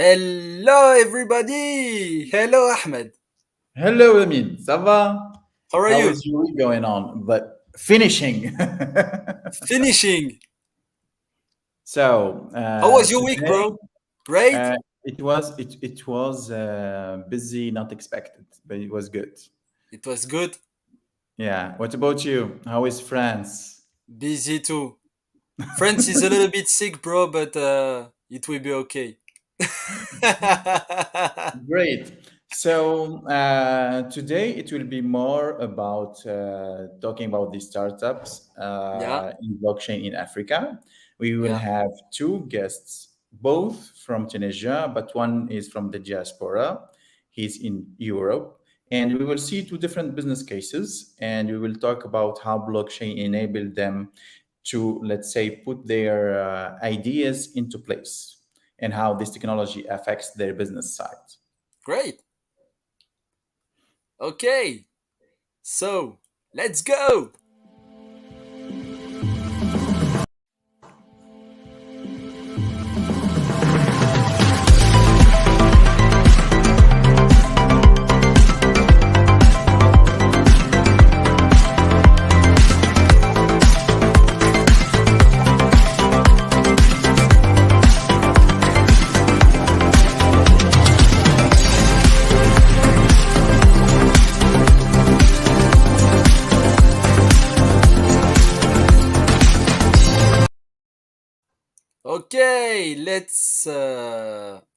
Hello, everybody. Hello, Ahmed. Hello, Amin. Ça va? How are How you? is your week going on? But finishing. Finishing. So How was your week, today bro? Great. uh, it was busy, not expected, but it was good. It was good. Yeah. What about you? How is France? Busy too. France is a little bit sick, bro, but it will be okay. Great. So today it will be more about talking about the startups Yeah, in blockchain in Africa. We will yeah. have two guests, both from Tunisia, but one is from the diaspora. He's in Europe. And we will see two different business cases, and we will talk about how blockchain enabled them to, let's say, put their ideas into place and how this technology affects their business side. Great. Okay. So, let's go. Okay, let's.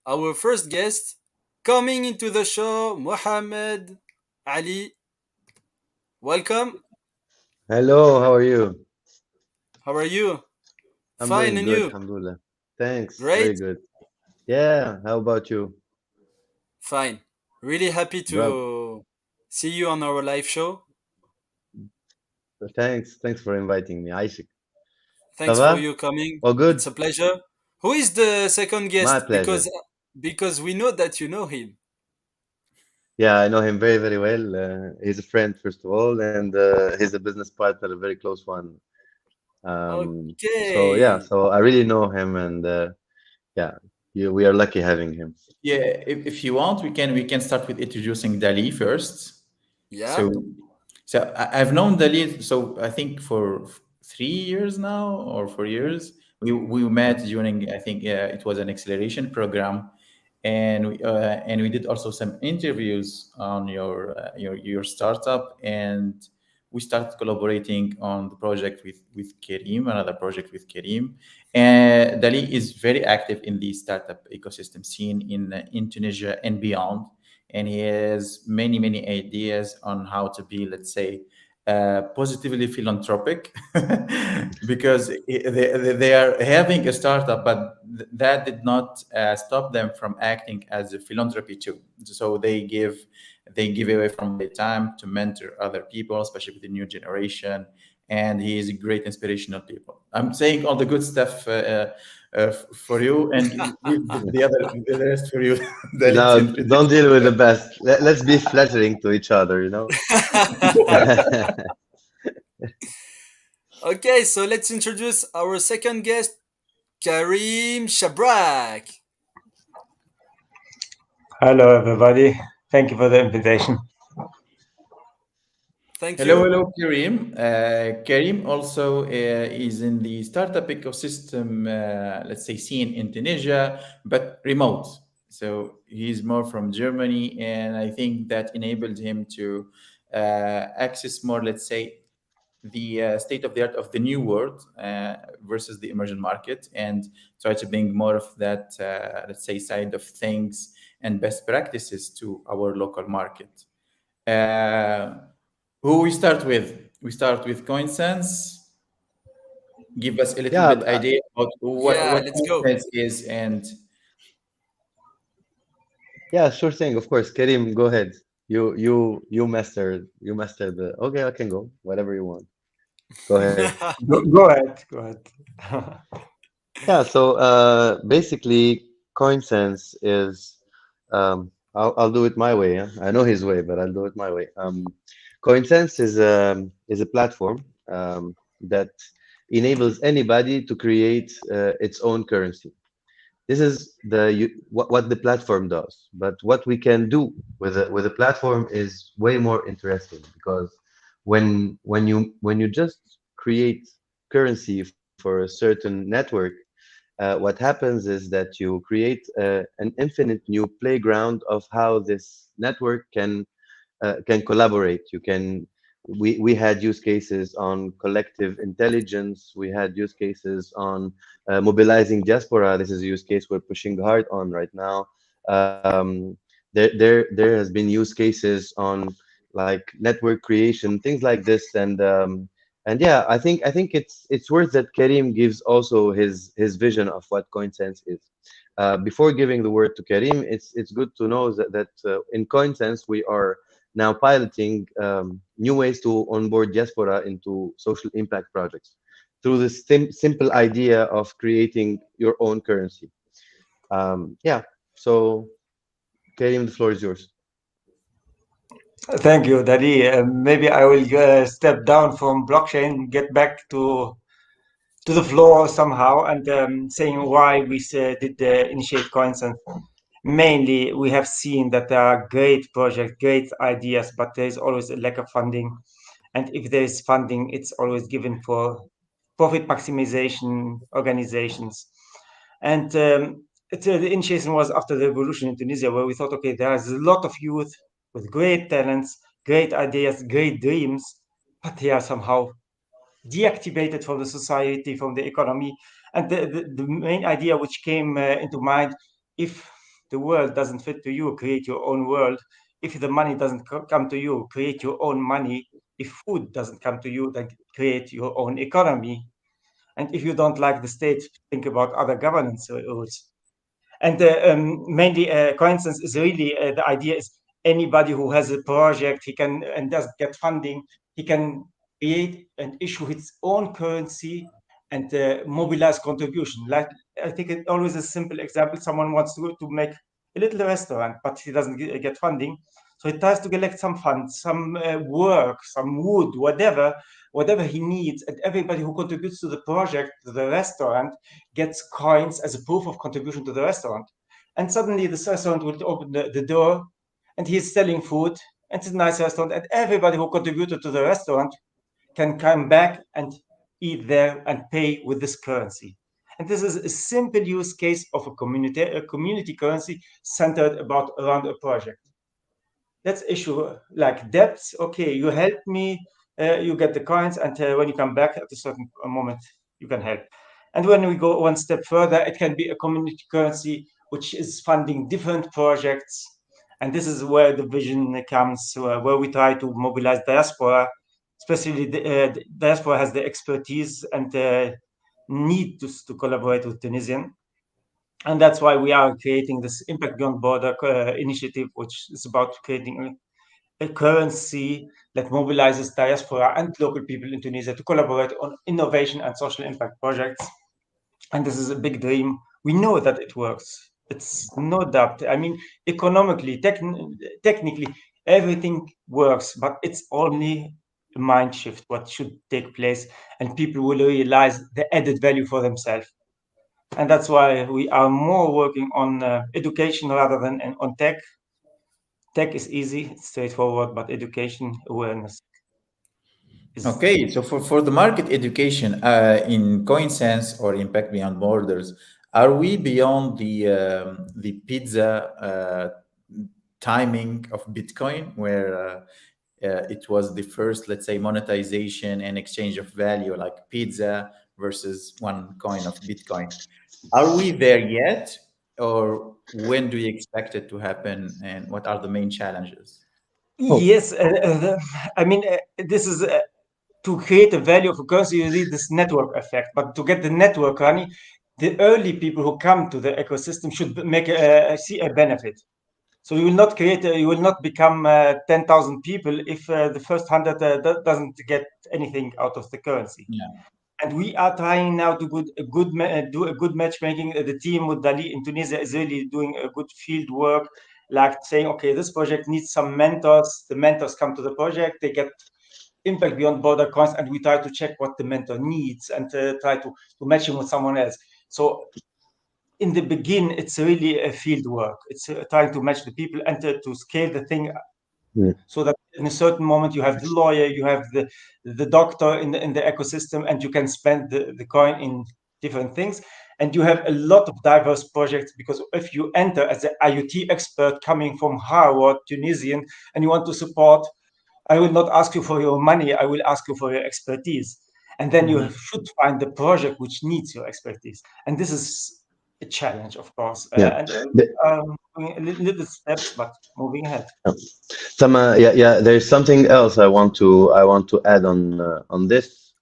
Our first guest coming into the show, Mohamed Ali. Welcome. Hello, how are you? How are you? I'm Fine, doing and good, you? alhamdulillah. Thanks, very Great. good. Yeah, how about you? Fine. Really happy Bro, to see you on our live show. thanks for inviting me. Aishik. Ça Thanks for va? you coming. All It's good? a pleasure. Who is the second My guest? pleasure. Because we know that you know him. Yeah, I know him very, very well. He's a friend, first of all, and he's a business partner, a very close one. So yeah, Okay. so I really know him, and yeah, we are lucky having him. Yeah, if you want, we can start with introducing Dali first. Yeah. So, I've known Dali. So I think for 3 years now or 4 years, we met during, I think it was an acceleration program, and we did also some interviews on your startup, and we started collaborating on the project with Karim, another project with Karim. And Dali is very active in the startup ecosystem scene in Tunisia and beyond, and he has many ideas on how to be, let's say, positively philanthropic because they are having a startup, but that did not stop them from acting as a philanthropy too. So they give away from their time to mentor other people, especially with the new generation. And he is a great inspirational people. I'm saying all the good stuff for you, and leave the rest for you. Dalit, Now, to don't introduce deal with the yourself. best. Let's be flattering to each other, you know? Okay, so let's introduce our second guest, Karim CHABRAK. Hello, everybody. Thank you for the invitation. Thank Hello, you. hello, Karim. Karim also is in the startup ecosystem, let's say, scene in Tunisia, but remote. So he's more from Germany, and I think that enabled him to access more, let's say, the state of the art of the new world versus the emerging market, and try to bring more of that, let's say, side of things and best practices to our local market. Uh, who we start with? We start with CoinSense. Give us a little Yeah, bit idea about Yeah, what let's go. CoinSense is, and yeah, sure thing. Of course, Karim, go ahead. You mastered the. Okay, I can go. Whatever you want. Go ahead. Go ahead. Go ahead. Yeah. So basically, CoinSense is. I'll do it my way. Yeah? I know his way, but I'll do it my way. CoinSense is a platform that enables anybody to create its own currency. This is what the platform does. But what we can do with a platform is way more interesting, because when you just create currency for a certain network, what happens is that you create an infinite new playground of how this network can collaborate. We had use cases on collective intelligence. We had use cases on mobilizing diaspora. This is a use case we're pushing hard on right now. There has been use cases on like network creation, things like this, and yeah, I think it's worth that Karim gives also his vision of what CoinSense is. Before giving the word to Karim, it's good to know that in CoinSense we are now piloting new ways to onboard diaspora into social impact projects through this simple idea of creating your own currency. Yeah, so Karim, the floor is yours. Thank you, Daddy. Maybe I will step down from blockchain, get back to the floor somehow, and saying why we did initiate coins. And mainly, we have seen that there are great projects, great ideas, but there is always a lack of funding. And if there is funding, it's always given for profit maximization organizations. And the initiation was after the revolution in Tunisia, where we thought, okay, there is a lot of youth with great talents, great ideas, great dreams, but they are somehow deactivated from the society, from the economy. And the main idea which came into mind, if the world doesn't fit to you, create your own world. If the money doesn't come to you, create your own money. If food doesn't come to you, then create your own economy. And if you don't like the state, think about other governance rules. And mainly, coincidence is really the idea is anybody who has a project, he can and does get funding, he can create and issue his own currency and mobilize contribution. Like I think it always a simple example: someone wants to make a little restaurant, but he doesn't get funding, so he tries to collect some funds, some work, some wood, whatever he needs, and everybody who contributes to the project, to the restaurant, gets coins as a proof of contribution to the restaurant. And suddenly this restaurant will open the door and he's selling food and it's a nice restaurant and everybody who contributed to the restaurant can come back and eat there and pay with this currency. And this is a simple use case of a community currency centered around a project. Let's issue like debts. Okay, you help me, you get the coins, and when you come back at a certain moment, you can help. And when we go one step further, it can be a community currency which is funding different projects. And this is where the vision comes, where we try to mobilize diaspora, especially the diaspora has the expertise and the need to collaborate with Tunisian. And that's why we are creating this Impact Beyond Border initiative, which is about creating a currency that mobilizes diaspora and local people in Tunisia to collaborate on innovation and social impact projects. And this is a big dream. We know that it works. It's no doubt. I mean, economically, technically, everything works, but it's only a mind shift what should take place, and people will realize the added value for themselves. And that's why we are more working on education rather than on tech. Tech is easy, it's straightforward, but education awareness is. Okay, so for the market education in CoinSense or Impact Beyond Borders, are we beyond the pizza timing of Bitcoin, where it was the first, let's say, monetization and exchange of value, like pizza versus one coin of Bitcoin? Are we there yet, or when do you expect it to happen, and what are the main challenges? Oh, Yes, I mean, this is to create a value of a currency, you need this network effect. But to get the network running, the early people who come to the ecosystem should make see a benefit. So you will not you will not become 10,000 people if the first 100 doesn't get anything out of the currency. Yeah. And we are trying now to do a good matchmaking. The team with Dali in Tunisia is really doing a good field work, like saying, okay, this project needs some mentors. The mentors come to the project, they get Impact Beyond Border coins, and we try to check what the mentor needs and try to match him with someone else. So in the begin, it's really a field work. It's trying to match the people and to scale the thing so that in a certain moment you have the lawyer, you have the doctor in the ecosystem, and you can spend the coin in different things. And you have a lot of diverse projects, because if you enter as an IoT expert coming from Harvard, Tunisian, and you want to support, I will not ask you for your money, I will ask you for your expertise. And then you should find the project which needs your expertise. And this is a challenge, of course. Yeah. And doing little steps, but moving ahead. Some yeah, there's something else I want to add on this.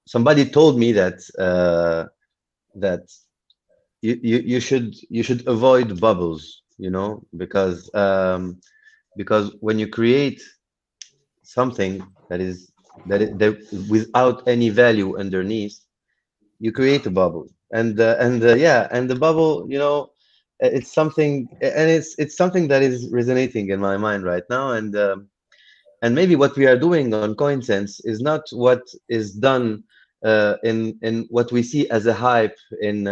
Somebody told me that you should avoid bubbles, because when you create something that without any value underneath, you create a bubble, and the bubble, it's something, and it's something that is resonating in my mind right now, and maybe what we are doing on CoinSense is not what is done in what we see as a hype in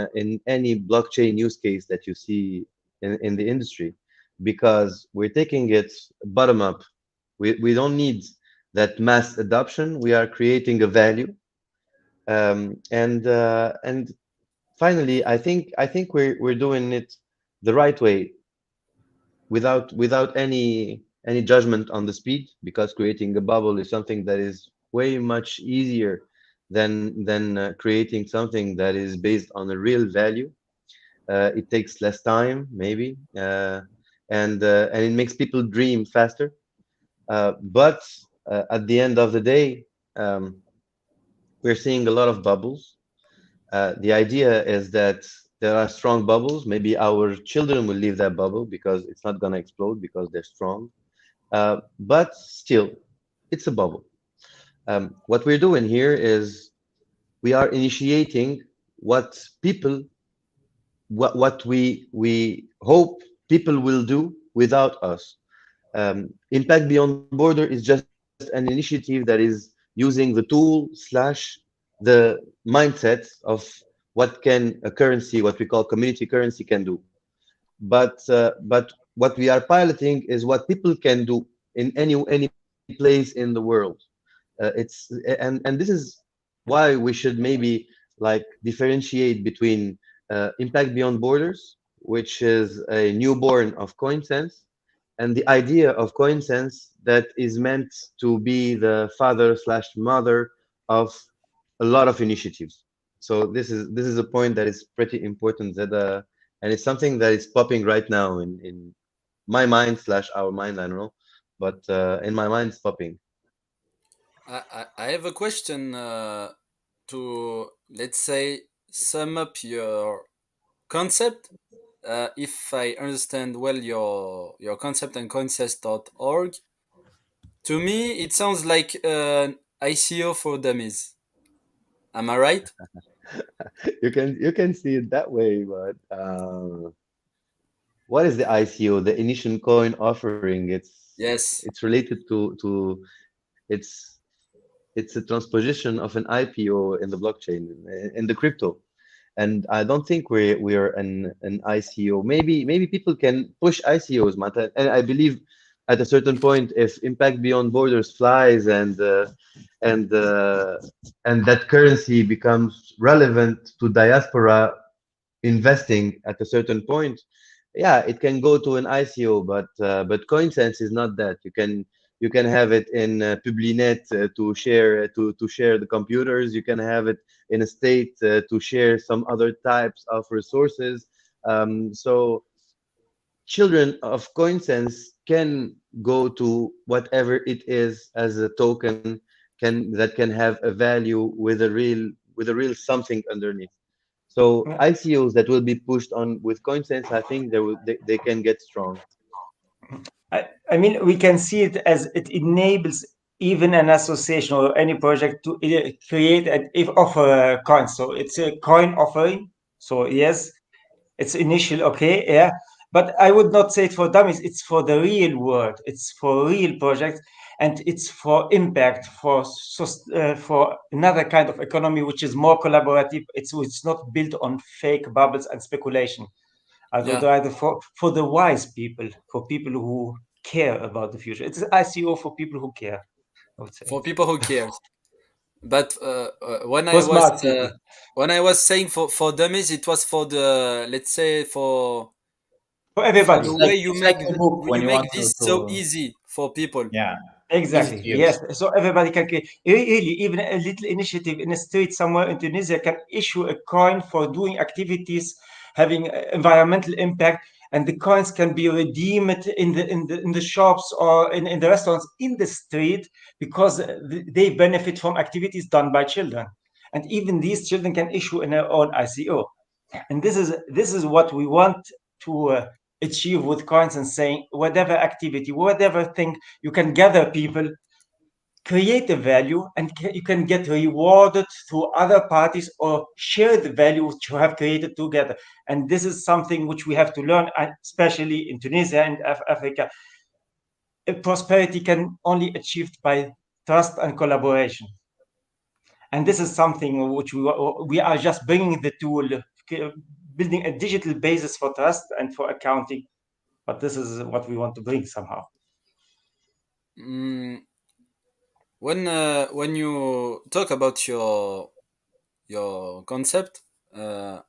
any blockchain use case that you see in the industry, because we're taking it bottom up. We don't need that mass adoption. We are creating a value, and finally, I think we're doing it the right way, without any judgment on the speed, because creating a bubble is something that is way much easier than creating something that is based on a real value. It takes less time, maybe, and it makes people dream faster. But at the end of the day, we're seeing a lot of bubbles. The idea is that there are strong bubbles. Maybe our children will leave that bubble because it's not going to explode because they're strong. But still, it's a bubble. What we're doing here is we are initiating what people, what we hope people will do without us. Impact Beyond Border is just an initiative that is using the tool slash the mindset of what can a currency, what we call community currency, can do. But what we are piloting is what people can do in any place in the world. And this is why we should maybe like differentiate between Impact Beyond Borders, which is a newborn of CoinSense, and the idea of CoinSense that is meant to be the father slash mother of a lot of initiatives. So this is a point that is pretty important, that and it's something that is popping right now in my mind slash our mind. I don't know, but in my mind, it's popping. I have a question to, let's say, sum up your concept. If I understand well your concept and coincest.org, to me it sounds like an ICO for dummies. Am I right? You can see it that way, but what is the ICO? The initial coin offering. It's Yes. related to it's a transposition of an IPO in the blockchain, in the crypto. And I don't think we are an ICO. Maybe people can push ICOs, Mata, and I believe at a certain point, if Impact Beyond Borders flies and uh, and that currency becomes relevant to diaspora investing at a certain point, yeah, it can go to an ICO. But CoinSense is not that. You can have it in Publinet to share the computers. You can have it in a state to share some other types of resources. So children of CoinSense can go to whatever it is as a token that can have a value with a real something underneath. So ICOs that will be pushed on with CoinSense, I think they can get strong. I mean, we can see it as it enables even an association or any project to create and if offer a coin. So it's a coin offering. So yes, it's initial, okay, yeah. But I would not say it for dummies. It's for the real world. It's for real projects. and it's for impact, for another kind of economy which is more collaborative. It's not built on fake bubbles and speculation. I would Yeah, rather for the wise people, for people who care about the future. It's ICO for people who care, I would say. for people who cares. But For smart people. when I was saying for dummies, it was for the, let's say, For for everybody. the way It's like a book when you you make want this so to easy for people. yeah, easy Exactly. to Yes. use. So everybody can create. Really, even a little initiative in a street somewhere in Tunisia can issue a coin for doing activities having environmental impact, and the coins can be redeemed in the shops or in the restaurants in the street because they benefit from activities done by children, and even these children can issue in their own ICO. And this is what we want to achieve with coins, and saying whatever activity, whatever thing, you can gather people, create a value, and you can get rewarded through other parties or share the value which you have created together. And this is something which we have to learn, especially in Tunisia and Africa. Prosperity can only achieved by trust and collaboration, and this is something which we are just bringing the tool, building a digital basis for trust and for accounting. But this is what we want to bring somehow. Mm, when you talk about your concept, uh,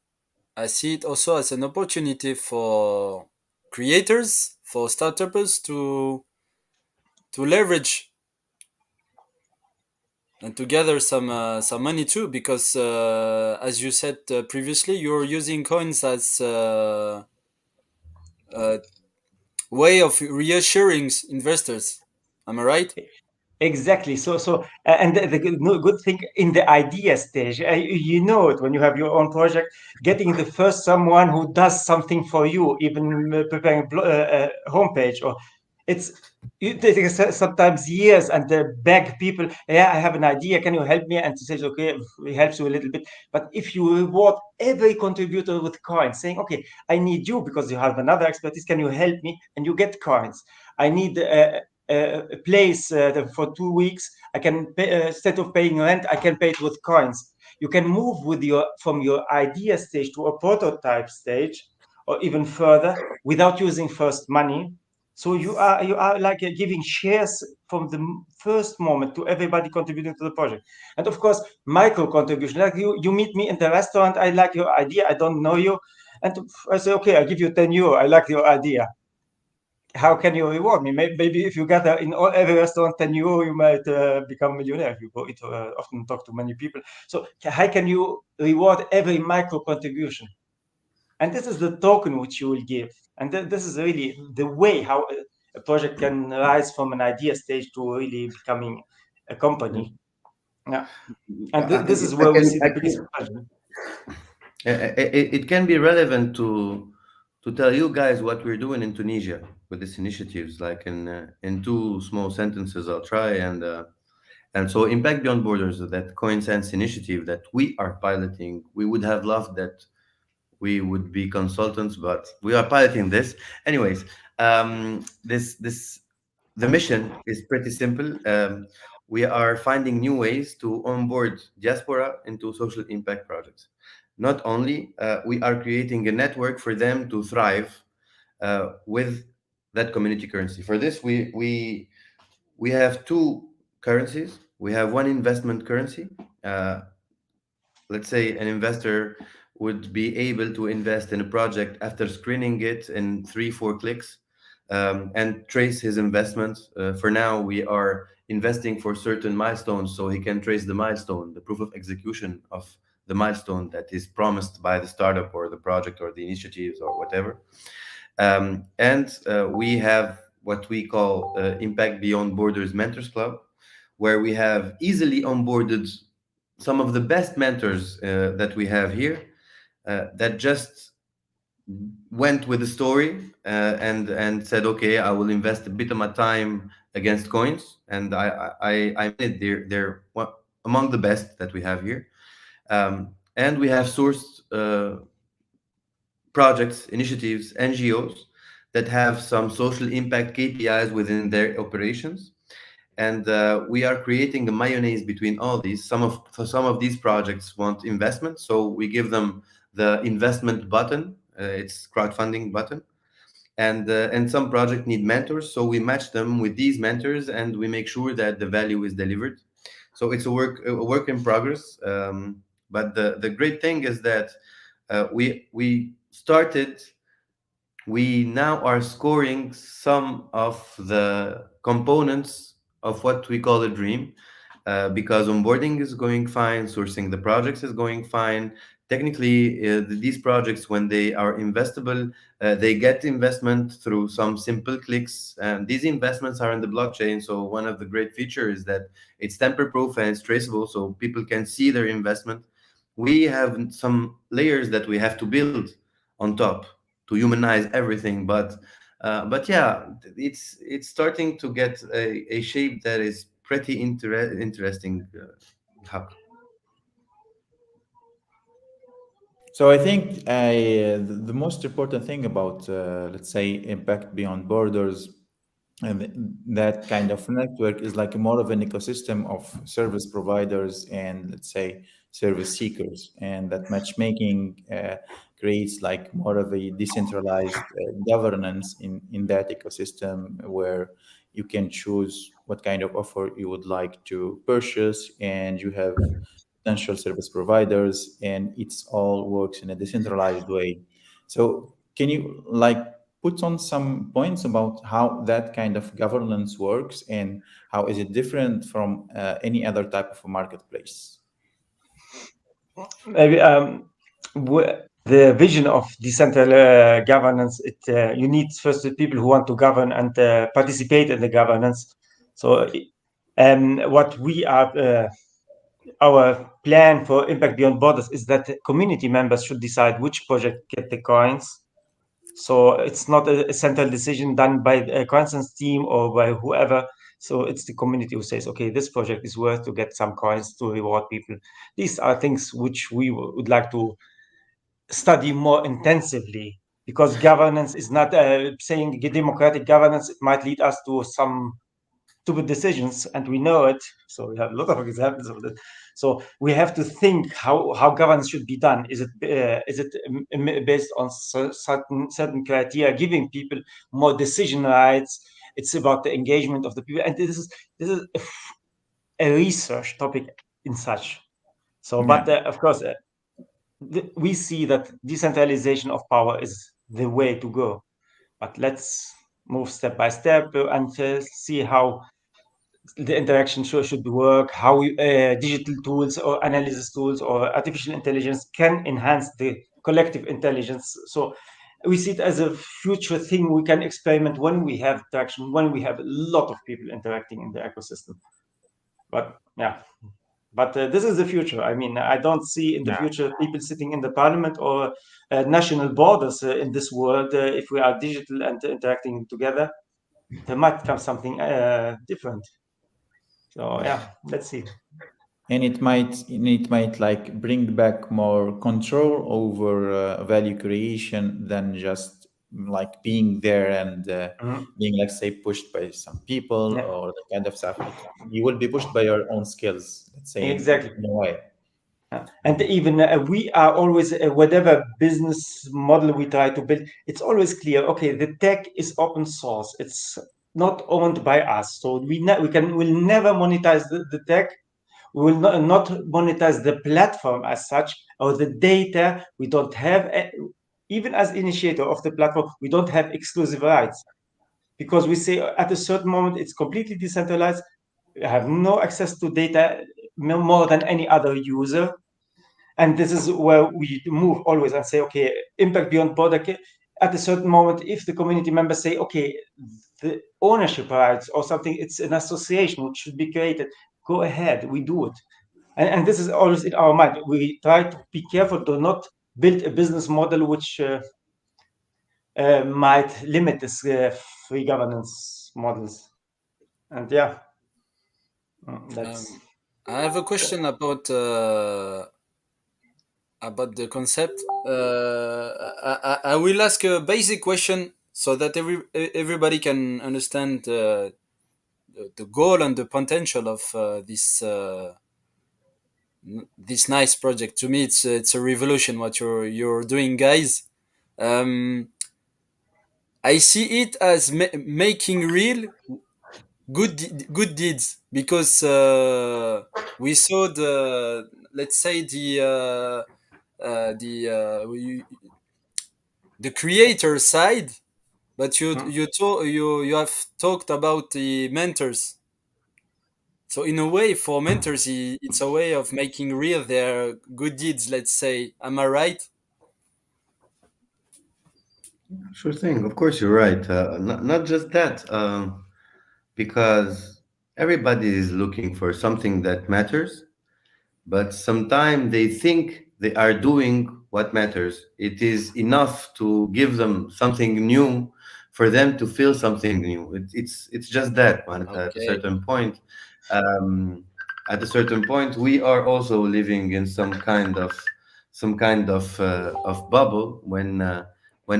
I see it also as an opportunity for creators, for startups to leverage and to gather some money too, because as you said previously, you're using coins as a way of reassuring investors. Am I right? Exactly. And the good thing in the idea stage, you know it when you have your own project, getting the first someone who does something for you, even preparing a homepage, or it's it takes sometimes years, and beg people, yeah, I have an idea, can you help me? And to say, okay, it helps you a little bit. But if you reward every contributor with coins, saying, okay, I need you because you have another expertise, can you help me? And you get coins. I need a place for 2 weeks. I can pay, instead of paying rent, I can pay it with coins. You can move with your from your idea stage to a prototype stage, or even further, without using first money. So you are like giving shares from the first moment to everybody contributing to the project. And of course, micro contribution. Like you meet me in the restaurant. I like your idea. I don't know you, and I say, okay, I give you 10 euro. I like your idea. How can you reward me? Maybe if you gather in every restaurant 10 euro, you might become a millionaire. If you go eat, often talk to many people. So how can you reward every micro contribution? And this is the token which you will give. And this is really the way how a project can rise from an idea stage to really becoming a company. Yeah. And this is I where we can, see I the biggest can, pleasure. it can be relevant to tell you guys what we're doing in Tunisia with these initiatives. Like in two small sentences, I'll try. And so, Impact Beyond Borders, that CoinSense initiative that we are piloting, we would have loved that we would be consultants, but we are piloting this. Anyways, this the mission is pretty simple. We are finding new ways to onboard diaspora into social impact projects. Not only we are creating a network for them to thrive with that community currency. For this, we have two currencies. We have one investment currency. Let's say an investor would be able to invest in a project after screening it in 3-4 clicks, and trace his investments. For now, we are investing for certain milestones, so he can trace the milestone, the proof of execution of the milestone that is promised by the startup or the project or the initiatives or whatever. And we have what we call Impact Beyond Borders Mentors Club, where we have easily onboarded some of the best mentors that we have here, that just went with the story and said, okay, I will invest a bit of my time against coins, and I mean it. They're among the best that we have here, and we have sourced projects, initiatives, NGOs that have some social impact KPIs within their operations. and we are creating a mayonnaise between all these. Some of these projects want investment, so we give them the investment button. It's crowdfunding button, and some project need mentors, so we match them with these mentors, and we make sure that the value is delivered. So it's a work in progress. But the great thing is that we started we now are scoring some of the components of what we call a dream, because onboarding is going fine, sourcing the projects is going fine. Technically, these projects, when they are investable, they get investment through some simple clicks, and these investments are in the blockchain. So one of the great features is that it's tamper proof and it's traceable, so people can see their investment. We have some layers that we have to build on top to humanize everything, but yeah, it's starting to get a shape that is pretty interesting. Haq. So I think the most important thing about, let's say, impact beyond borders and that kind of network is like more of an ecosystem of service providers and, let's say, service seekers, and that matchmaking creates like more of a decentralized governance in that ecosystem, where you can choose what kind of offer you would like to purchase, and you have potential service providers, and it's all works in a decentralized way. So can you like put on some points about how that kind of governance works, and how is it different from any other type of a marketplace? Maybe the vision of decentral governance, you need first the people who want to govern and participate in the governance. So what we are our plan for impact beyond borders is that community members should decide which project get the coins. So it's not a central decision done by a consensus team or by whoever. So it's the community who says, okay, this project is worth to get some coins to reward people. These are things which we would like to study more intensively, because governance is not saying democratic governance. It might lead us to some stupid decisions, and we know it. So we have a lot of examples of that. So we have to think how governance should be done. Is it based on certain criteria, giving people more decision rights? It's about the engagement of the people, and this is a research topic in such. So, but Yeah. of course, we see that decentralization of power is the way to go. But let's move step by step and see how the interaction should work, how digital tools or analysis tools or artificial intelligence can enhance the collective intelligence. So we see it as a future thing we can experiment when we have traction, when we have a lot of people interacting in the ecosystem. But yeah, but this is the future. I mean, I don't see in the Yeah. future people sitting in the parliament or national borders in this world. If we are digital and interacting together, there might come something different. So yeah, let's see. And it might like bring back more control over value creation than just like being there and Mhm. being, let's say, pushed by some people Yeah, or that kind of stuff. You will be pushed by your own skills, let's say, exactly. in a way. And even we are always, whatever business model we try to build, it's always clear. Okay, the tech is open source. It's not owned by us, so will never monetize the tech. We will not monetize the platform as such, or the data. We don't have, even as initiator of the platform, we don't have exclusive rights, because we say at a certain moment it's completely decentralized. We have no access to data more than any other user. And this is where we move always and say, okay, impact beyond border. At a certain moment, if the community members say, okay, the ownership rights or something, it's an association which should be created, go ahead, we do it. And this is always in our mind. We try to be careful to not build a business model which might limit this free governance models. And yeah, that's Um, I have a question about the concept. I will ask a basic question so that everybody can understand the goal and the potential of this nice project. To me, it's a revolution what you're doing, guys. Um, I see it as making real good deeds, because we saw the, let's say, the creator side, but you have talked about the mentors. So in a way, for mentors, it's a way of making real their good deeds. Let's say, am I right? Sure thing. Of course, you're right. Not just that, because everybody is looking for something that matters, but sometimes they think they are doing what matters. It is enough to give them something new for them to feel something new. It's just that, man. At a Okay. certain point, um, we are also living in some kind of bubble when a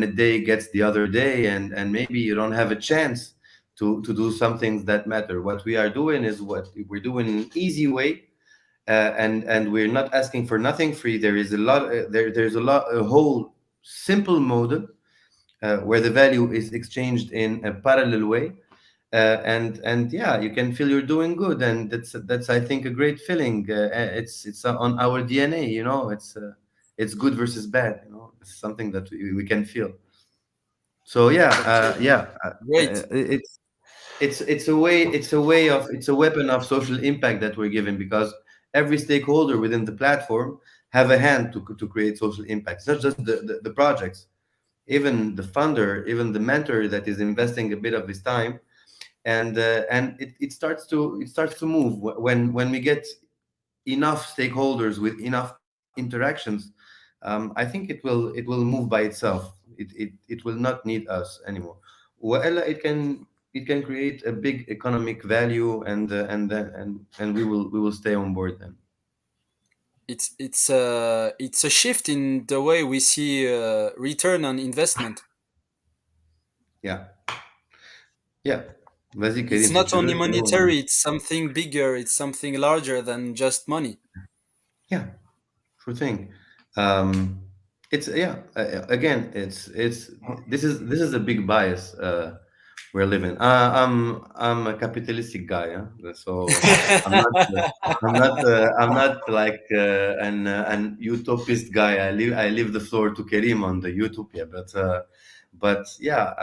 day gets the other day, and maybe you don't have a chance to do some things that matter. What we are doing is what we're doing in an easy way, and we're not asking for nothing free. There is a lot a whole simple model where the value is exchanged in a parallel way, and yeah, you can feel you're doing good, and that's I think a great feeling. It's on our DNA, it's good versus bad, it's something that we can feel. So yeah, Okay. Great. it's a weapon of social impact that we're given, because every stakeholder within the platform have a hand to create social impact. It's not just the projects, even the funder, even the mentor that is investing a bit of his time, and it starts to move when we get enough stakeholders with enough interactions. I think it will move by itself. It will not need us anymore. Well, it can create a big economic value, and we will stay on board then. It's a shift in the way we see return on investment. Yeah, yeah. Vas-y, It's Karim, si not tu only veux, monetary, it's something bigger, it's something larger than just money. yeah, sure thing. Um, it's yeah. Again, it's this is a big bias we're living. I'm a capitalistic guy, huh? So I'm not I'm not like an utopist guy. I leave the floor to Karim on the utopia, but yeah,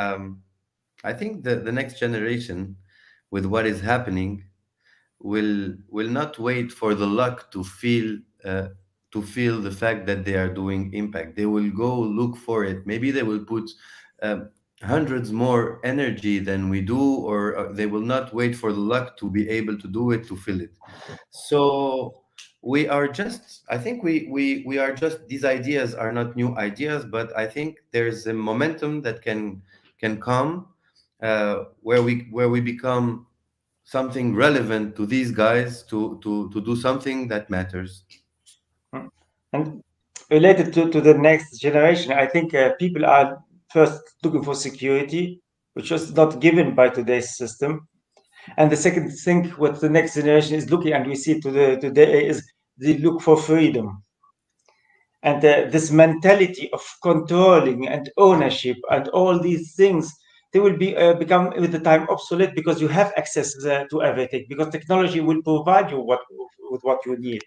I think the next generation, with what is happening, will not wait for the luck uh, to feel the fact that they are doing impact. They will go look for it. Maybe they will put um, hundreds more energy than we do, or they will not wait for the luck to be able to do it, to feel it. So we are just, I think we are just, these ideas are not new ideas, but I think there's a momentum that can come, where we become something relevant to these guys, to do something that matters. Mm. And related to the next generation, I think people are first looking for security, which is not given by today's system. And the second thing, what the next generation is looking, and we see today, is they look for freedom. And this mentality of controlling and ownership and all these things, they will be become with the time obsolete, because you have access to everything, because technology will provide you with what you need.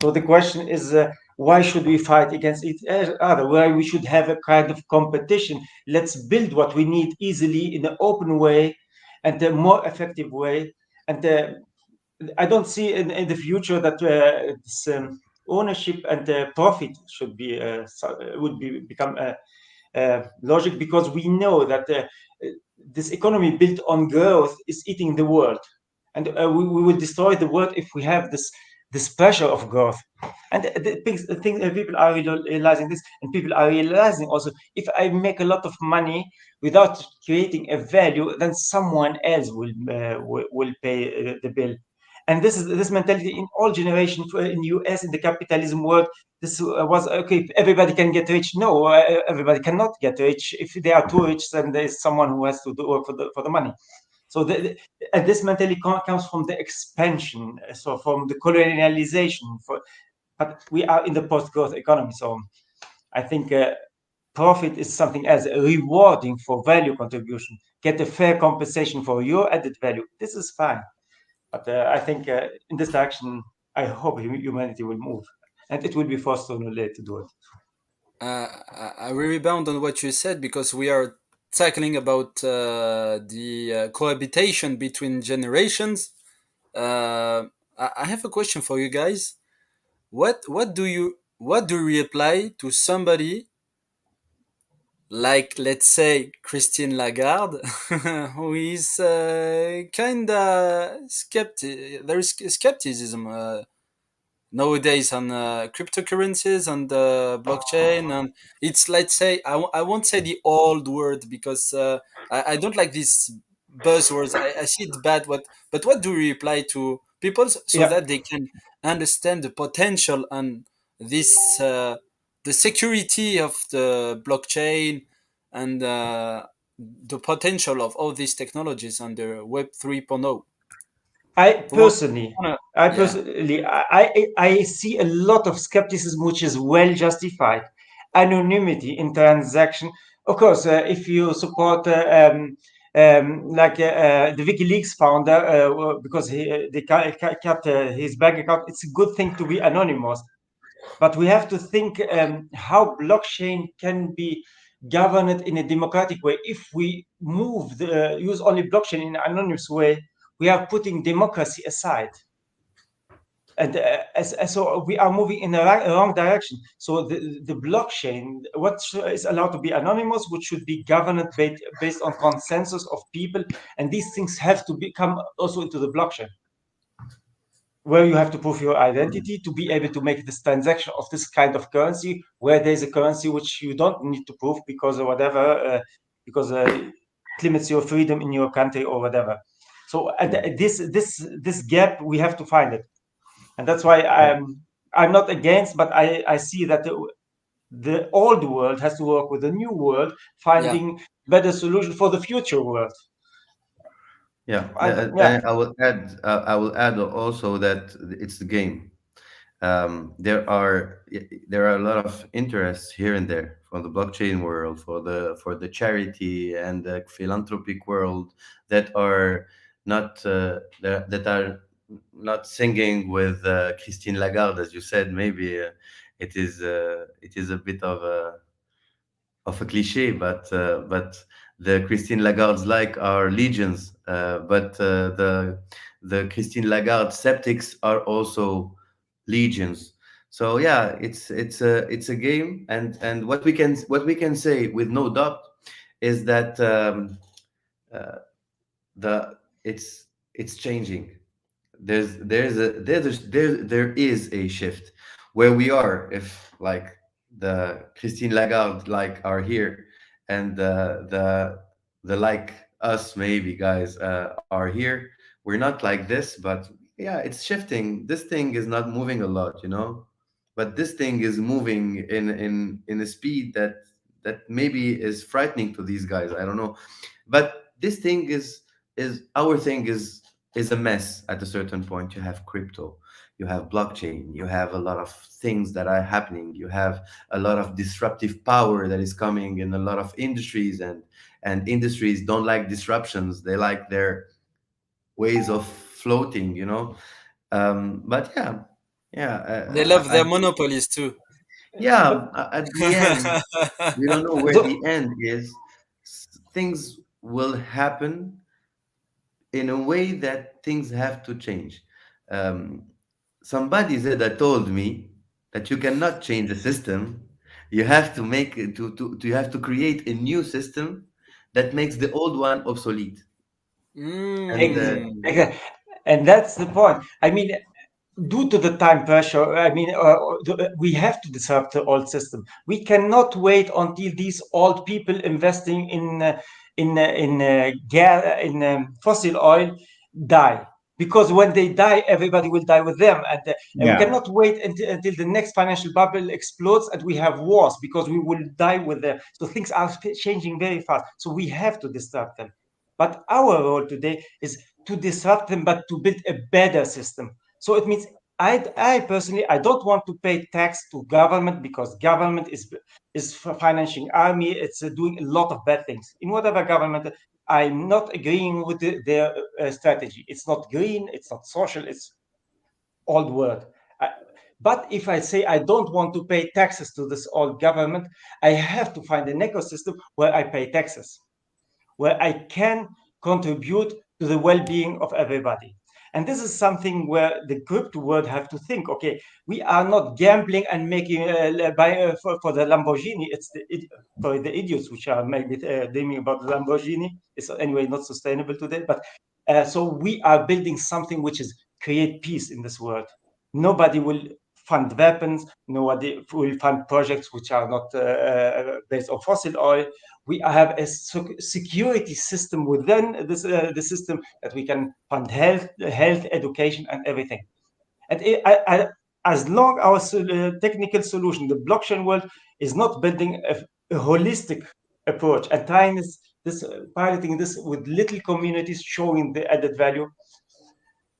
So the question is, why should we fight against each other? Why we should have a kind of competition? Let's build what we need easily in an open way and a more effective way. And I don't see in the future that this ownership and profit should be would be become logic, because we know that this economy built on growth is eating the world, and we will destroy the world if we have this pressure of growth. And the thing people are realizing this, and people are realizing also, if I make a lot of money without creating a value, then someone else will pay the bill. And this is this mentality in all generations in US, in the capitalism world. This was okay. Everybody can get rich. No, everybody cannot get rich. If they are too rich, then there is someone who has to work for the money. So and this mentality comes from the expansion, so from the colonialization. But we are in the post-growth economy, so I think profit is something as rewarding for value contribution. Get a fair compensation for your added value. This is fine, but I think in this direction, I hope humanity will move, and it will be forced too late to do it. I will rebound on what you said because we are tackling about the cohabitation between generations. I have a question for you guys. What do you reply to somebody like, let's say, Christine Lagarde, who is kinda skeptic? There is skepticism nowadays on cryptocurrencies and blockchain, and it's, let's say, I won't say the old word because I don't like these buzzwords. I see it bad. But what do we reply to people so Yeah, that they can understand the potential and this the security of the blockchain and the potential of all these technologies under Web 3.0? I Who wa- personally, wanna- I yeah, personally, I see a lot of skepticism, which is well justified. Anonymity in transaction, of course. If you support, like the WikiLeaks founder, because they kept his bank account, it's a good thing to be anonymous. But we have to think how blockchain can be governed in a democratic way. If we use only blockchain in an anonymous way, we are putting democracy aside. And so we are moving in a wrong direction. So the blockchain, what is allowed to be anonymous, which should be governed based on consensus of people, and these things have to become also into the blockchain, where you have to prove your identity to be able to make this transaction of this kind of currency, where there's a currency which you don't need to prove because of whatever, because it limits your freedom in your country or whatever. So this gap, we have to find it, and that's why I'm not against, but I see that the old world has to work with the new world, yeah. finding better solution for the future world. Yeah, Yeah, I will add also that it's the game. There are a lot of interests here and there from the blockchain world, for the charity and the philanthropic world that are that are not singing with Christine Lagarde, as you said. Maybe it is a bit of a cliche, but the Christine Lagardes like are legions, but the Christine Lagarde septics are also legions. So yeah, it's a game, and what we can say with no doubt is that the it's changing. There is a shift where we are, if like the Christine Lagarde like are here, and the like us maybe guys are here. We're not like this, but yeah, it's shifting. This thing is not moving a lot, but this thing is moving in a speed that maybe is frightening to these guys. I don't know, but this thing is our thing is a mess. At a certain point, you have crypto, you have blockchain, you have a lot of things that are happening, you have a lot of disruptive power that is coming in a lot of industries, and industries don't like disruptions, they like their ways of floating, but yeah, yeah, They love their monopolies too. but yeah, at the end, we don't know where the, the end is. Things will happen in a way that things have to change. Um, Somebody said that told me that you cannot change the system. You have to make it you have to create a new system that makes the old one obsolete. And Mm. Exactly. And that's the point. I mean, due to the time pressure, I mean, we have to disrupt the old system. We cannot wait until these old people investing in fossil oil die. Because when they die, everybody will die with them, and we Yeah. cannot wait until the next financial bubble explodes and we have wars because we will die with them. So things are changing very fast. So we have to disrupt them. But our role today is to disrupt them, but to build a better system. So it means I personally, I don't want to pay tax to government, because government is financing army. It's doing a lot of bad things in whatever government. I'm not agreeing with their strategy. It's not green. It's not social. It's old word. I, but if I say I don't want to pay taxes to this old government, I have to find an ecosystem where I pay taxes, where I can contribute to the well-being of everybody. And this is something where the crypto world have to think. Okay, we are not gambling and making for the Lamborghini. It's for the idiots which are maybe dreaming about the Lamborghini. It's anyway not sustainable today. But so we are building something which is create peace in this world. Nobody will fund weapons. Nobody will fund projects which are not based on fossil oil. We have a security system within this the system, that we can fund health, education, and everything. And as long our technical solution, the blockchain world, is not building a holistic approach and trying this piloting this with little communities showing the added value,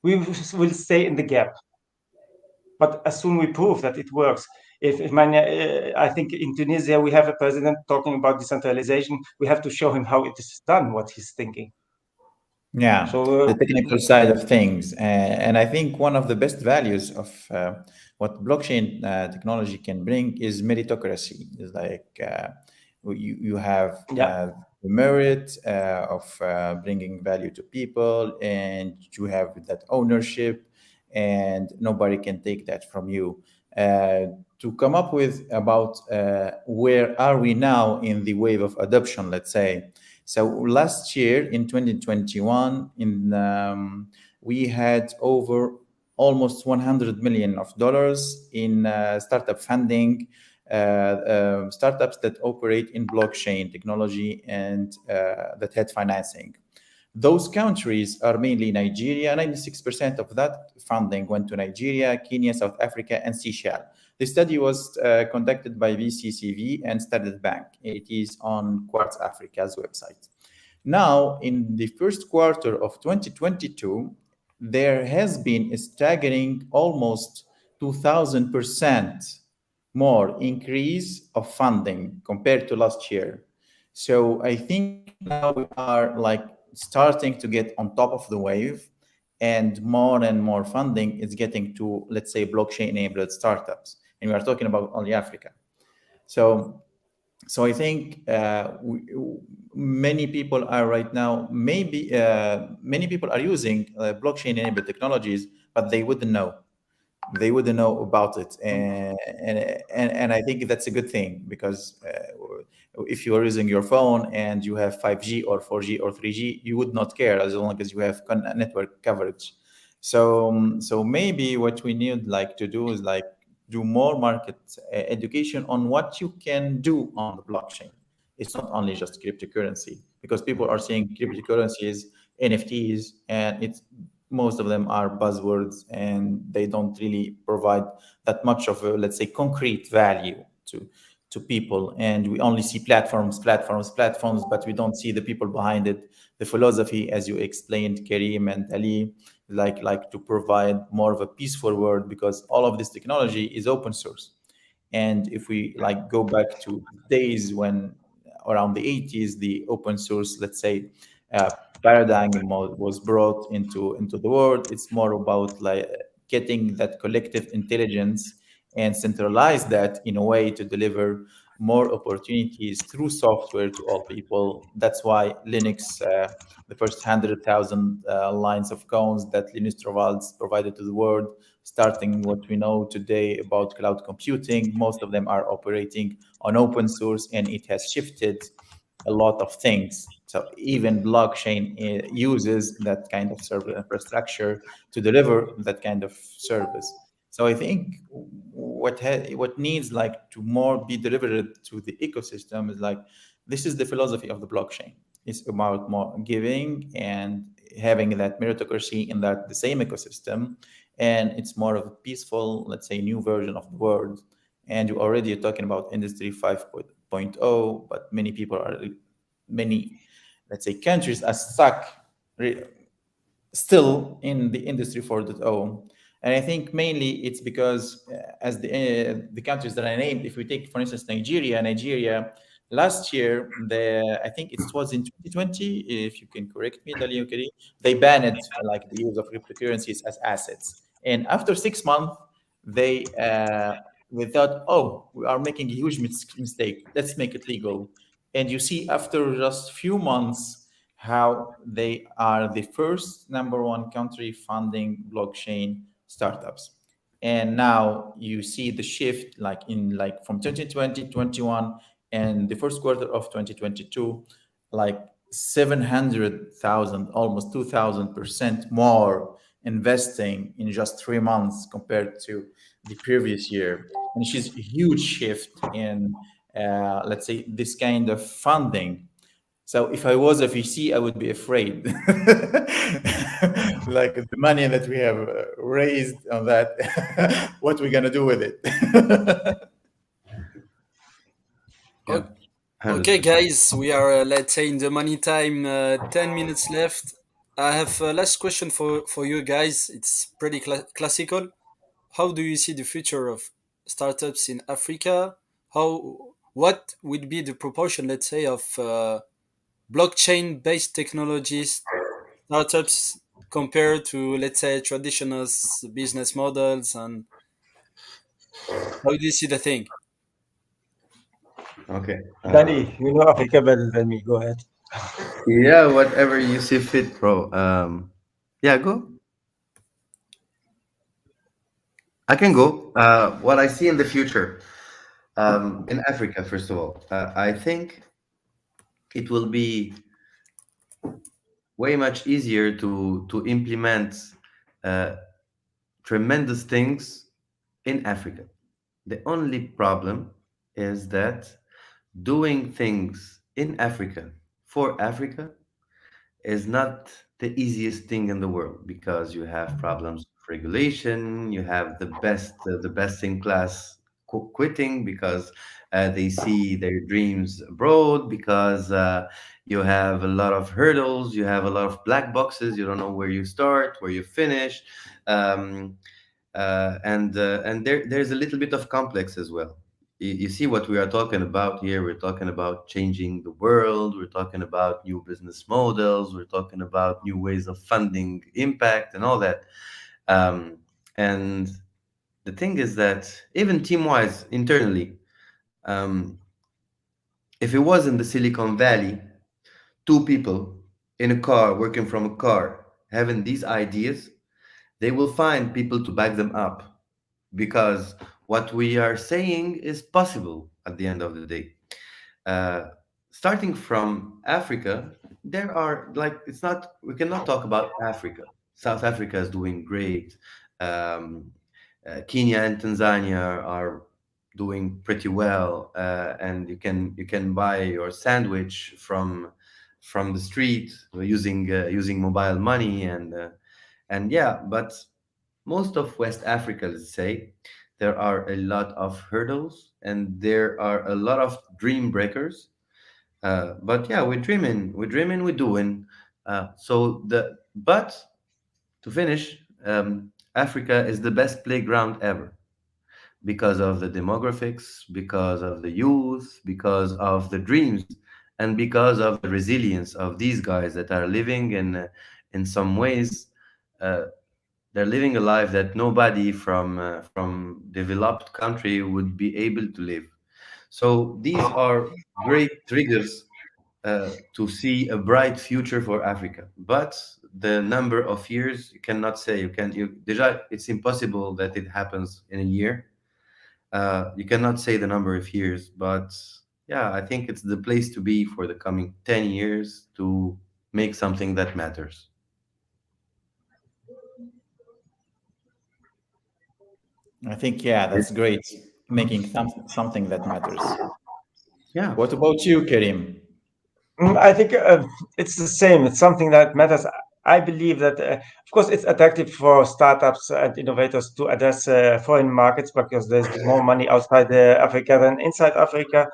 we will stay in the gap. But as soon we prove that it works, I think in Tunisia we have a president talking about decentralization. We have to show him how it is done, what he's thinking. Yeah, the So technical side of things. And I think one of the best values of what blockchain technology can bring is meritocracy. It's like you have yeah, the merit of bringing value to people, and you have that ownership, and nobody can take that from you. To come up with about where are we now in the wave of adoption, let's say. So last year in 2021, we had over almost 100 million of dollars in startup funding, startups that operate in blockchain technology and that had financing. Those countries are mainly Nigeria. 96% of that funding went to Nigeria, Kenya, South Africa, and Seychelles. The study was conducted by VCCV and Standard Bank. It is on Quartz Africa's website. Now, in the first quarter of 2022, there has been a staggering almost 2,000% more increase of funding compared to last year. So I think now we are like starting to get on top of the wave, and more funding is getting to, let's say, blockchain enabled startups. And we are talking about only Africa. So I think many people are right now, maybe many people are using blockchain enabled technologies, but they wouldn't know about it. And I think that's a good thing, because if you are using your phone and you have 5G or 4G or 3G, you would not care as long as you have network coverage. So maybe what we need like to do is like do more market education on what you can do on the blockchain. It's not only just cryptocurrency, because people are seeing cryptocurrencies, NFTs, and it's most of them are buzzwords, and they don't really provide that much of a, let's say, concrete value to people. And we only see platforms, but we don't see the people behind it, the philosophy, as you explained, Karim and Ali, like to provide more of a peaceful world, because all of this technology is open source. And if we like go back to days when around the 80s, the open source, let's say, uh, paradigm was brought into the world, it's more about like getting that collective intelligence and centralize that in a way to deliver more opportunities through software to all people. That's why Linux, the first 100,000 lines of codes that Linus Torvalds provided to the world, starting what we know today about cloud computing, most of them are operating on open source, and it has shifted a lot of things. So even blockchain uses that kind of server infrastructure to deliver that kind of service. So I think what needs like to more be delivered to the ecosystem is like, this is the philosophy of the blockchain. It's about more giving and having that meritocracy in that the same ecosystem, and it's more of a peaceful, let's say, new version of the world. And you already are talking about industry 5.0, but many people are many let's say, countries are stuck still in the industry 4.0. And I think mainly it's because as the countries that I named, if we take, for instance, Nigeria last year, I think it was in 2020, if you can correct me, Dali Kari, they banned like the use of cryptocurrencies as assets. And after 6 months, they thought, oh, we are making a huge mistake. Let's make it legal. And you see, after just few months, how they are the first number one country funding blockchain startups. And now you see the shift like from 2020, 21, and the first quarter of 2022, like 700,000, almost 2,000% more investing in just 3 months compared to the previous year. And it's just a huge shift in, let's say, this kind of funding. So if I was a VC, I would be afraid. Like the money that we have raised on that, what we're gonna do with it? Yeah, Okay, 100%. guys, we are let's say in the money time. 10 minutes left. I have a last question for you guys. It's pretty classical. How do you see the future of startups in Africa? What would be the proportion, let's say, of blockchain-based technologies startups compared to, let's say, traditional business models, and how do you see the thing? Okay. Danny, you know Africa better than me. Go ahead. Yeah, whatever you see fit, bro. Yeah, go. I can go. What I see in the future, in Africa, first of all, I think it will be way much easier to implement uh, tremendous things in Africa. The only problem is that doing things in Africa for Africa is not the easiest thing in the world because you have problems of regulation. You have the best in class quitting because they see their dreams abroad, because you have a lot of hurdles, you have a lot of black boxes, you don't know where you start, where you finish. um, and there's a little bit of complex as well. You see what we are talking about here. We're talking about changing the world. We're talking about new business models. We're talking about new ways of funding impact and all that. And the thing is that even team-wise, internally, um, if it was in the Silicon Valley, two people in a car working from a car having these ideas, they will find people to back them up because what we are saying is possible at the end of the day. Uh, Starting from Africa, there are like, it's not, we cannot talk about Africa. South Africa is doing great. Um, Kenya and Tanzania are doing pretty well, and you can buy your sandwich from the street using mobile money, and yeah, but most of West Africa, let's say, there are a lot of hurdles and there are a lot of dream breakers. But yeah, we're doing. But to finish, Africa is the best playground ever because of the demographics, because of the youth, because of the dreams, and because of the resilience of these guys that are living in some ways. Uh, they're living a life that nobody from developed country would be able to live. So these are great triggers to see a bright future for Africa. But the number of years, you cannot say. Deja, it's impossible that it happens in a year. You cannot say the number of years, but yeah, I think it's the place to be for the coming 10 years to make something that matters. I think, yeah, that's great. Making something that matters. Yeah. What about you, Karim? I think it's the same. It's something that matters. I believe that, of course, it's attractive for startups and innovators to address foreign markets because there's more money outside Africa than inside Africa.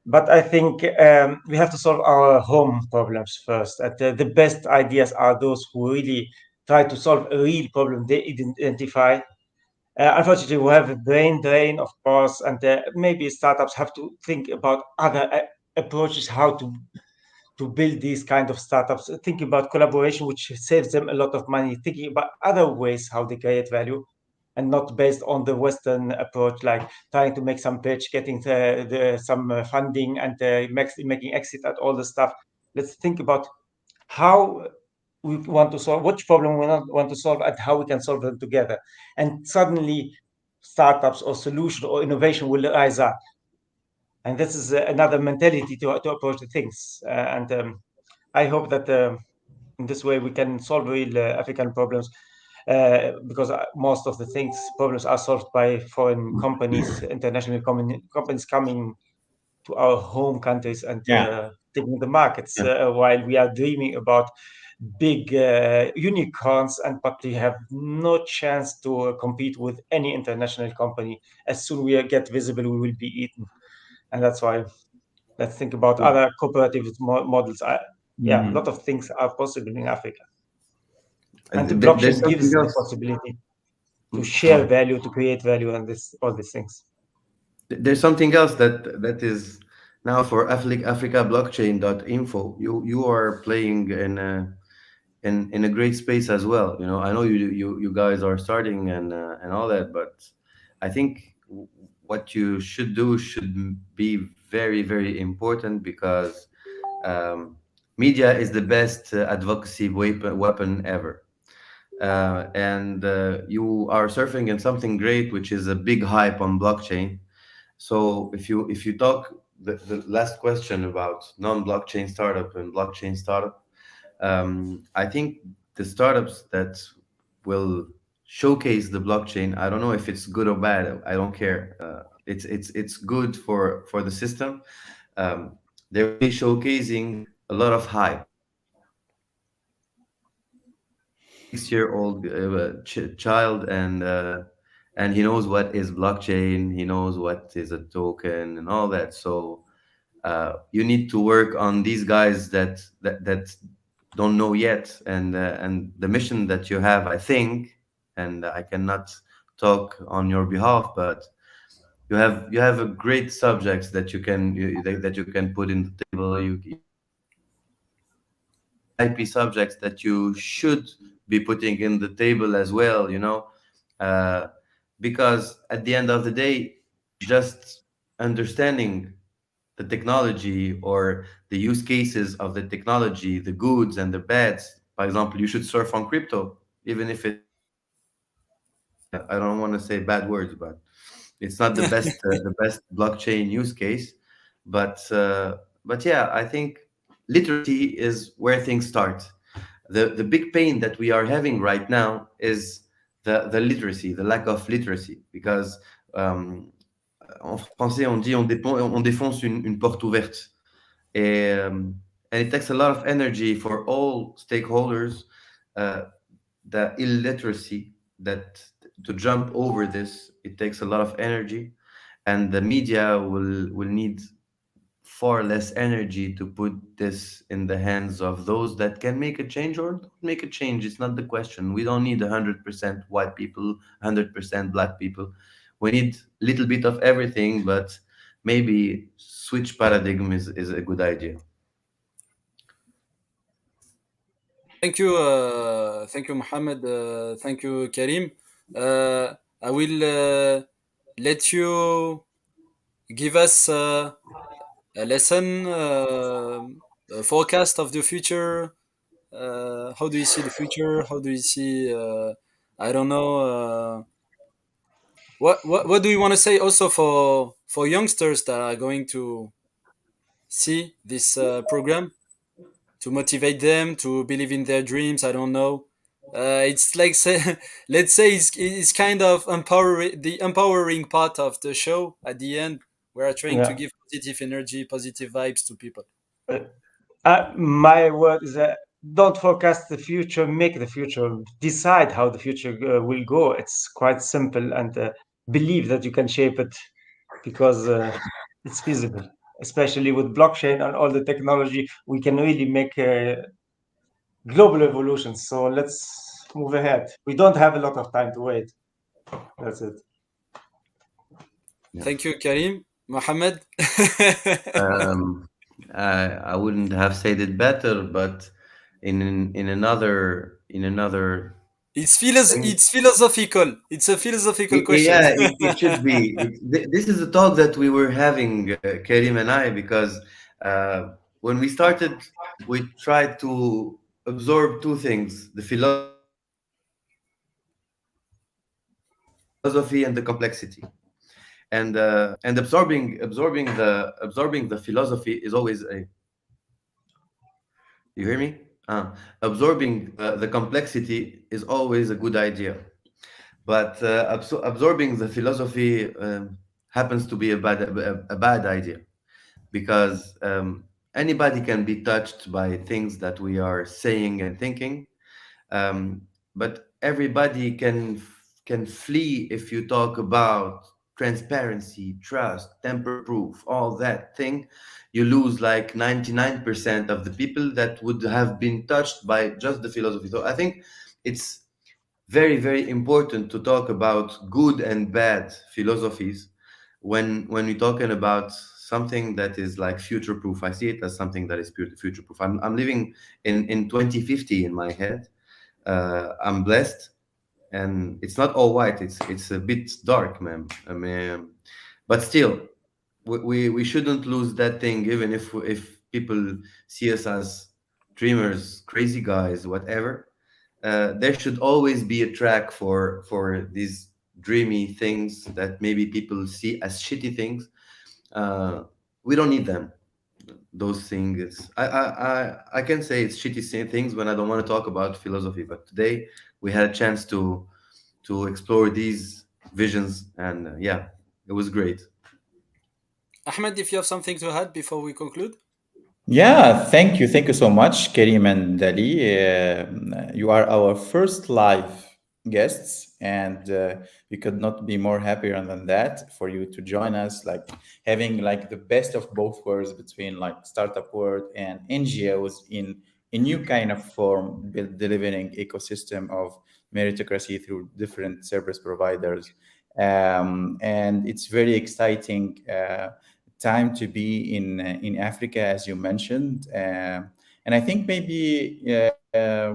But I think we have to solve our home problems first. And the best ideas are those who really try to solve a real problem they identify. Unfortunately, we have a brain drain, of course, and maybe startups have to think about other approaches how to build these kind of startups. Thinking about collaboration, which saves them a lot of money. Thinking about other ways how they create value, and not based on the Western approach, like trying to make some pitch, getting some funding, and making exit at all the stuff. Let's think about how we want to solve, which problem we want to solve, and how we can solve them together. And suddenly, startups or solution or innovation will rise up. And this is another mentality to approach the things. And I hope that in this way we can solve real African problems, because most of the things problems are solved by foreign companies, international companies coming to our home countries and Yeah. taking the markets, Yeah. while we are dreaming about big unicorns, and but we have no chance to compete with any international company. As soon we get visible, we will be eaten, and that's why let's think about other cooperative models. Yeah, a Mhm. lot of things are possible in Africa, and the There's blockchain something gives the else. possibility to Mm, share oh. value, to create value, and this all these things. There's something else that is now for Africablockchain.info. You are playing in a great space as well. You know, I know you guys are starting and all that, but I think what you should do should be very very important, because um, media is the best advocacy weapon ever. And you are surfing in something great, which is a big hype on blockchain. So if you talk the last question about non-blockchain startup and blockchain startup, I think the startups that will showcase the blockchain, I don't know if it's good or bad. I don't care. It's good for the system. They're really showcasing a lot of hype. A 6-year-old child, and he knows what is blockchain. He knows what is a token and all that. So you need to work on these guys that don't know yet, and the mission that you have, I think, and I cannot talk on your behalf, but you have a great subjects that you can put in the table. You VIP subjects that you should be putting in the table as well, uh, because at the end of the day, just understanding the technology or the use cases of the technology, the goods and the bads. For example, you should surf on crypto, even if it's I don't want to say bad words, but it's not the best blockchain use case. But yeah, I think literacy is where things start. The big pain that we are having right now is the literacy, the lack of literacy, because en français on dit on défonce une porte ouverte. And it takes a lot of energy for all stakeholders, uh, the illiteracy, that to jump over this, it takes a lot of energy, and the media will need far less energy to put this in the hands of those that can make a change or don't make a change. It's not the question. We don't need 100% white people, 100% black people. We need a little bit of everything, but maybe switch paradigm is a good idea. Thank you, Mohammed. Thank you, Karim. I will let you give us a lesson, a forecast of the future. How do you see the future? How do you see? I don't know. What do you want to say also for youngsters that are going to see this program, to motivate them to believe in their dreams? I don't know. It's like say, let's say it's kind of empowering, the empowering part of the show at the end. We are trying to Yeah. give positive energy, positive vibes to people. Uh, my word is that don't forecast the future, make the future, decide how the future will go. It's quite simple, and believe that you can shape it, because it's feasible. especially with blockchain and all the technology, we can really make global evolutions. So let's move ahead. We don't have a lot of time to wait. That's it. Yeah. Thank you, Karim. Mohamed. Um, I wouldn't have said it better, but in another thing. It's philosophical. It's a philosophical question. Yeah, it should be. This is a talk that we were having, Karim and I, because when we started, we tried to absorb two things: the philosophy and the complexity. And absorbing the philosophy is always a. You hear me? Absorbing the complexity is always a good idea, but absorbing the philosophy happens to be a bad idea, because anybody can be touched by things that we are saying and thinking, um, but everybody can flee if you talk about transparency, trust, temper proof, all that thing. You lose like 99% of the people that would have been touched by just the philosophy. So I think it's very, very important to talk about good and bad philosophies when we're talking about something that is like future proof. I see it as something that is future proof. I'm living in 2050 in my head. I'm blessed, and it's not all white. It's a bit dark, man. I mean, but still, we shouldn't lose that thing, even if people see us as dreamers, crazy guys, whatever. There should always be a track for these dreamy things that maybe people see as shitty things. Uh, we don't need them. Those things. I can say it's shitty things when I don't want to talk about philosophy. But today we had a chance to explore these visions, and yeah, it was great. Ahmed, if you have something to add before we conclude. Yeah, thank you. Thank you so much, Karim and Dali. You are our first live guests, and we could not be more happier than that for you to join us, like having like the best of both worlds between like startup world and NGOs in a new kind of form, delivering ecosystem of meritocracy through different service providers. And it's very exciting. Time to be in Africa, as you mentioned, and I think maybe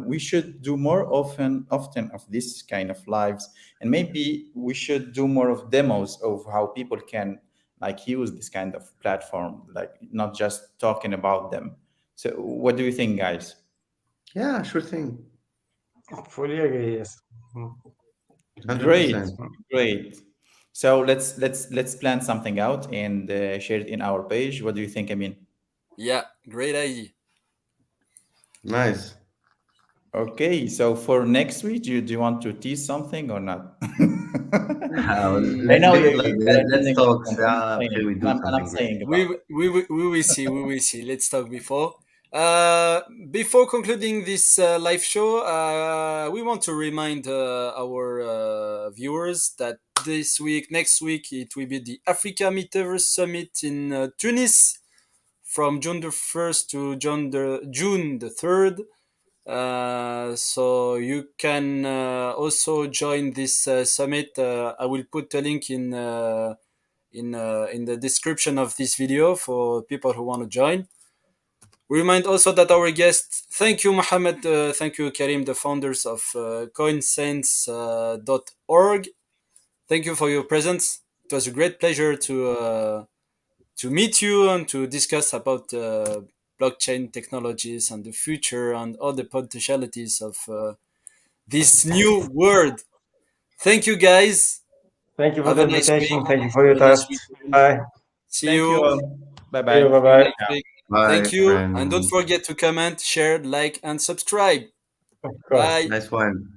we should do more often of this kind of lives, and maybe we should do more of demos of how people can like use this kind of platform, like not just talking about them. So, what do you think, guys? Yeah, sure thing. Fully agree. Yes. Hundred Great, percent. great. So let's plan something out and share it in our page. What do you think? I mean. Yeah, great idea. Nice. Okay, so for next week, do you want to tease something or not? I Let's know leave it you like are that. Let's attending talk I'm till saying, we do and I'm something great. saying about it. We will see. We will see. Let's talk before. Before concluding this live show, we want to remind our viewers that next week, it will be the Africa Metaverse Summit in Tunis from June 1st to June 3rd. So you can also join this summit. I will put a link in the description of this video for people who want to join. We remind also that our guests, thank you, Mohamed, thank you, Karim, the founders of coinsense.org. Thank you for your presence. It was a great pleasure to meet you and to discuss about blockchain technologies and the future and all the potentialities of this new world. Thank you, guys. Thank you for Have the a nice week. invitation. Thank you for your Have a nice trust. weekend. Bye. See Thank you you. all. Bye See you. bye. Bye See you bye. next week. Bye, Thank you. And don't friend. forget to comment, share, like, and subscribe. Of course. Bye. Nice one.